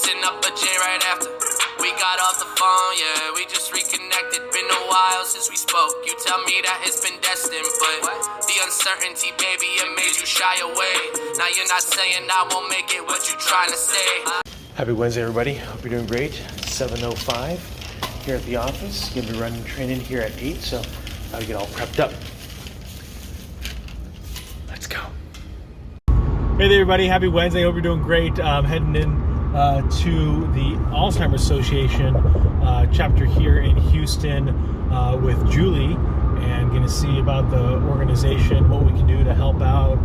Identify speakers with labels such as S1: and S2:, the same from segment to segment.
S1: Mixing up a J right after we got off the phone, yeah, we just reconnected. Been a while since we spoke. You tell me that it's been destined, but the uncertainty, baby, it made you shy away. Now you're not saying I won't make it, what you trying to say?
S2: Happy Wednesday, everybody. Hope you're doing great. 7:05 here at the office. Gonna be running training here at 8, so I'll get all prepped up. Let's go. Hey there, everybody. Happy Wednesday. Hope you're doing great. Heading in to the Alzheimer's Association chapter here in Houston with Julie, and going to see about the organization, what we can do to help out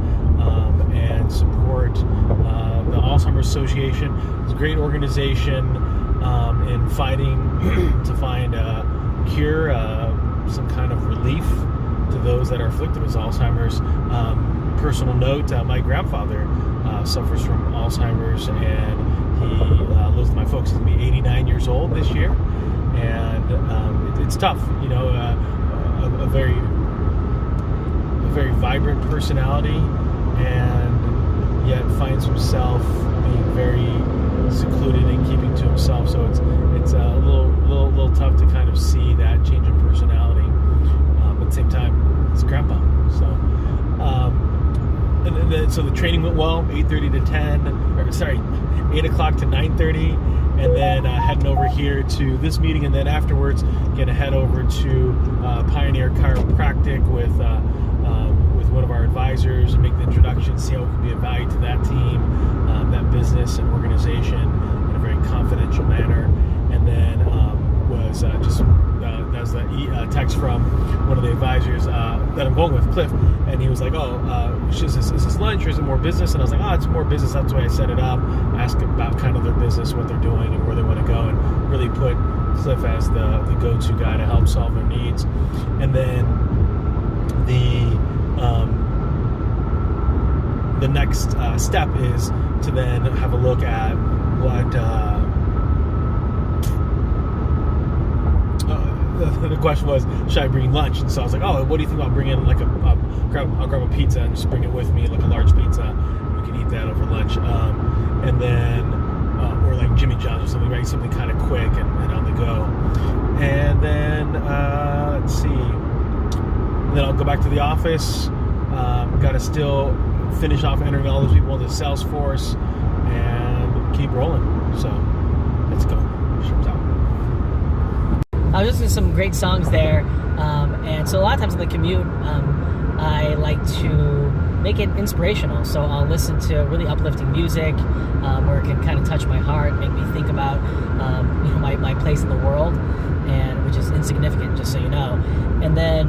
S2: and support the Alzheimer's Association. It's a great organization in fighting to find a cure, some kind of relief to those that are afflicted with Alzheimer's. Personal note, my grandfather suffers from Alzheimer's, and he lives with my folks. He's going to be 89 years old this year, and it's tough, you know, a very vibrant personality, and yet finds himself being very secluded and keeping to himself. So it's a little tough to kind of see that change in personality, but at the same time, it's grandpa. So. And then, so the training went well, 8:30 to 10, or sorry, 8 o'clock to 9:30, and then heading over here to this meeting, and then afterwards gonna head over to Pioneer Chiropractic with one of our advisors and make the introduction, see how it can be of value to that team, that business and organization in a very confidential manner, and then was just that was a text from one of the advisors that I'm going with, Cliff, and he was like, is this lunch or is it more business? And I was like, it's more business. That's why I set it up. Ask about kind of their business, what they're doing, and where they want to go, and really put Cliff as the go-to guy to help solve their needs. And then the next step is to then have a look at what the question was, should I bring lunch? And so I was like, what do you think about bringing like I'll grab a pizza and just bring it with me, like a large pizza. We can eat that over lunch. And then, or like Jimmy John's or something, right? Something kind of quick and on the go. And then, let's see. And then I'll go back to the office. Got to still finish off entering all those people into Salesforce and keep rolling. So let's go. Sherman's out.
S3: I was listening to some great songs there, and so a lot of times on the commute, I like to make it inspirational. So I'll listen to really uplifting music, where it can kind of touch my heart, make me think about, my place in the world, and which is insignificant, just so you know. And then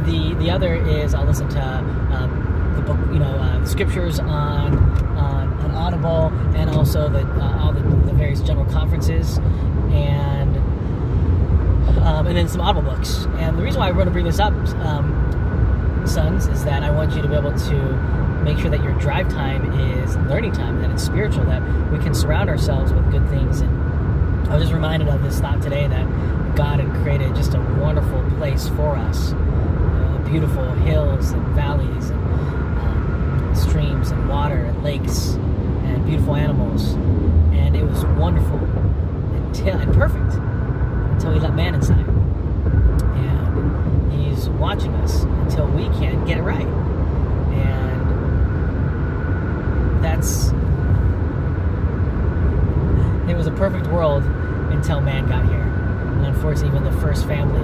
S3: the other is I'll listen to the book, the scriptures on Audible, and also all the various general conferences, and then some Audible books. And the reason why I want to bring this up, sons, is that I want you to be able to make sure that your drive time is learning time, that it's spiritual, that we can surround ourselves with good things. And I was just reminded of this thought today that God had created just a wonderful place for us, beautiful hills and valleys and streams and water and lakes and beautiful animals. And it was wonderful and perfect until we let man inside. And he's watching us until we can't get it right. And it was a perfect world until man got here. And unfortunately, even the first family,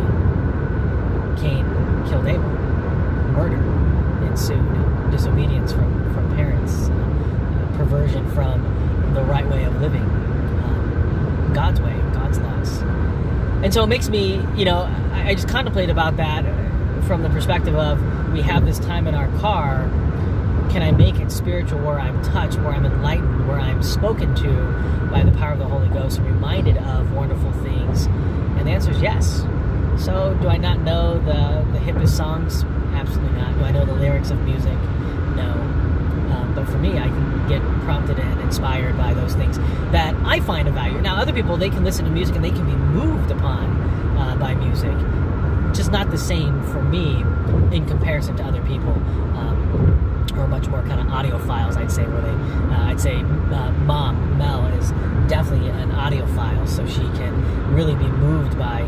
S3: Cain killed Abel. Murder ensued. Disobedience from parents. Perversion from the right way of living. God's way, God's laws. And so it makes me, I just contemplate about that from the perspective of, we have this time in our car. Can I make it spiritual, where I'm touched, where I'm enlightened, where I'm spoken to by the power of the Holy Ghost, and reminded of wonderful things? And the answer is yes. So do I not know the hippest songs? Absolutely not. Do I know the lyrics of music? No. But for me, I can get prompted and inspired by those things that I find of value. Now, other people, they can listen to music and they can be moved upon by music. Just not the same for me in comparison to other people. much more kind of audiophiles, I'd say, where Mom, Mel, is definitely an audiophile, so she can really be moved by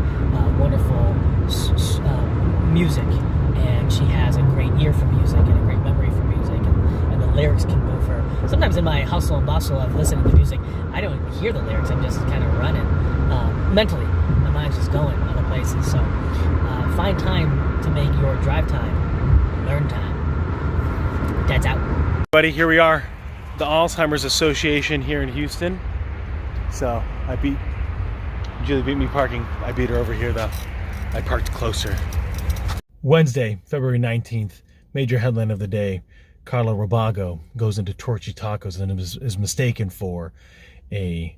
S3: wonderful music, and she has a great ear for music and a great memory for music, and the lyrics can move her. Sometimes in my hustle and bustle of listening to music, I don't hear the lyrics, I'm just kind of running mentally. My mind's just going other places, so find time to make your drive time learn time. Dad's out.
S2: Buddy, here we are, the Alzheimer's Association here in Houston. So Julie beat me parking. I beat her over here though. I parked closer. Wednesday, February 19th, major headline of the day. Carla Robago goes into Torchy Tacos and is mistaken for a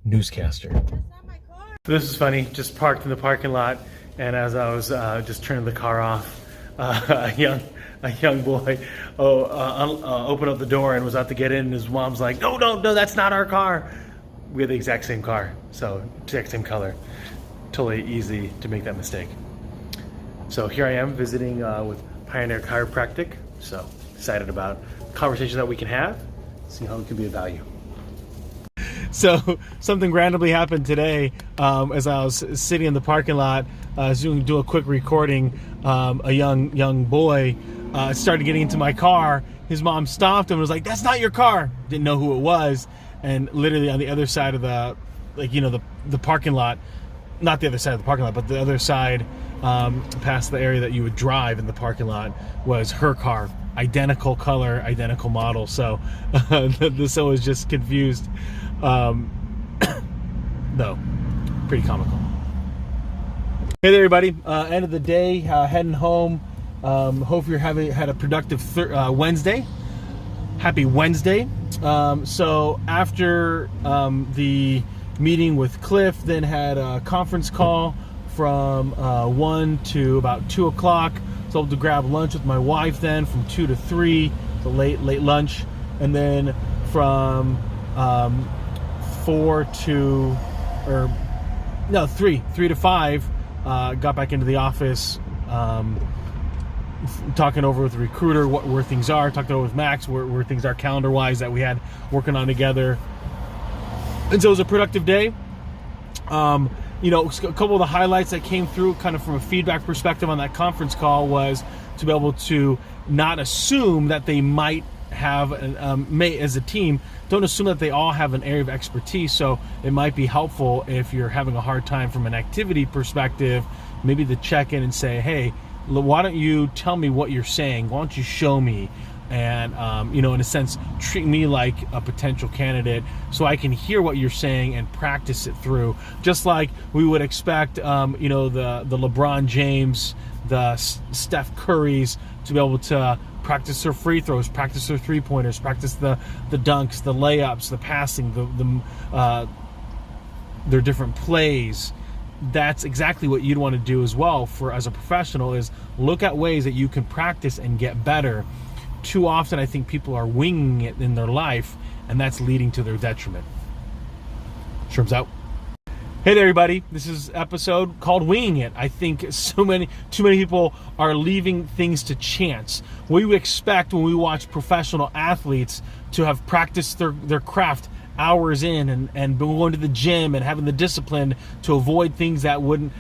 S2: newscaster. That's not my car. This is funny, just parked in the parking lot, and as I was just turning the car off, a young boy opened up the door and was out to get in, and his mom's like, no, that's not our car. We have the exact same car, so exact same color. Totally easy to make that mistake. So here I am visiting with Pioneer Chiropractic. So excited about conversations that we can have, see how it can be of value. So something randomly happened today as I was sitting in the parking lot, doing a quick recording. A young boy started getting into my car. His mom stopped him and was like, "That's not your car." Didn't know who it was, and literally on the other side of the parking lot, not the other side of the parking lot, but the other side past the area that you would drive in the parking lot was her car. Identical color, identical model. So this was just confused. No, pretty comical. Hey there, everybody. End of the day, heading home. Hope you're had a productive Wednesday. Happy Wednesday. So after the meeting with Cliff, then had a conference call from 1 to about 2 o'clock. So I was able to grab lunch with my wife then from 2 to 3, the late lunch, and then from 3 to 5, got back into the office, talking over with the recruiter where things are, talking over with Max where things are calendar-wise that we had working on together. And so it was a productive day. A couple of the highlights that came through kind of from a feedback perspective on that conference call was to be able to not assume that they might have, as a team, don't assume that they all have an area of expertise. So it might be helpful if you're having a hard time from an activity perspective, maybe to check in and say, hey, why don't you tell me what you're saying? Why don't you show me? And, in a sense, treat me like a potential candidate so I can hear what you're saying and practice it through. Just like we would expect, the LeBron James, the Steph Currys to be able to practice their free throws, practice their three-pointers, practice the dunks, the layups, the passing, their different plays. That's exactly what you'd want to do as well as a professional, is look at ways that you can practice and get better. Too often, I think people are winging it in their life, and that's leading to their detriment. Sherm's out. Hey there, everybody. This is an episode called Winging It. I think too many people are leaving things to chance. We expect when we watch professional athletes to have practiced their craft hours in and going to the gym and having the discipline to avoid things that wouldn't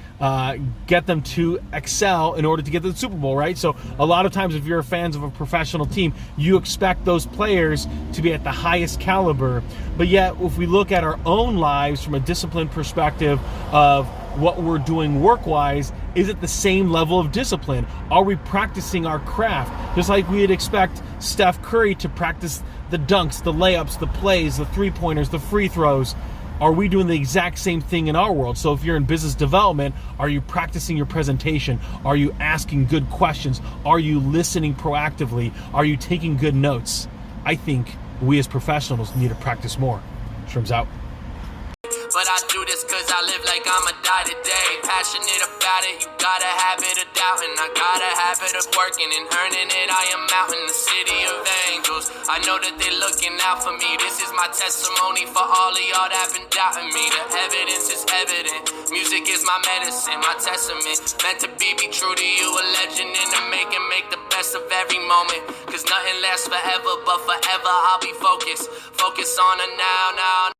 S2: get them to excel in order to get to the Super Bowl, right? So a lot of times if you're fans of a professional team, you expect those players to be at the highest caliber. But yet, if we look at our own lives from a discipline perspective of what we're doing work-wise, is it the same level of discipline? Are we practicing our craft? Just like we'd expect Steph Curry to practice the dunks, the layups, the plays, the three-pointers, the free throws. Are we doing the exact same thing in our world? So if you're in business development, are you practicing your presentation? Are you asking good questions? Are you listening proactively? Are you taking good notes? I think we as professionals need to practice more. Sherm's out.
S1: But I do this cause I live like I'ma die today. Passionate about it, you gotta have it of doubting. I got a habit of working and earning it. I am out in the city of angels. I know that they looking out for me. This is my testimony for all of y'all that been doubting me. The evidence is evident. Music is my medicine, my testament. Meant to be true to you, a legend in the making. Make the best best of every moment. Cause nothing lasts forever, but forever I'll be focused. Focus on a now.